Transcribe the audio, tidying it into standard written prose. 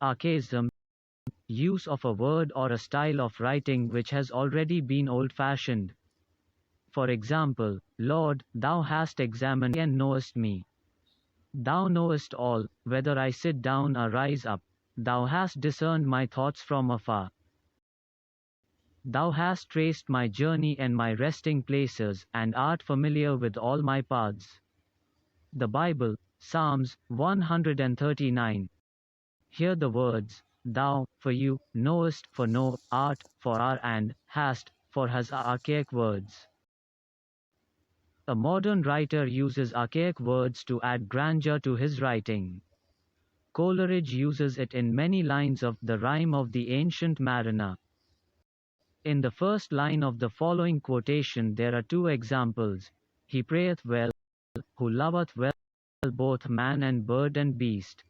Archaism, use of a word or a style of writing which has already been old-fashioned. For example, Lord, thou hast examined me and knowest me. Thou knowest all, whether I sit down or rise up. Thou hast discerned my thoughts from afar. Thou hast traced my journey and my resting places, and art familiar with all my paths. The Bible, Psalms 139. Hear the words, thou, for you, knowest, for know, art, for are, and hast, for has are archaic words. A modern writer uses archaic words to add grandeur to his writing. Coleridge uses it in many lines of The Rime of the Ancient Mariner. In the first line of the following quotation there are two examples. He prayeth well, who loveth well both man and bird and beast.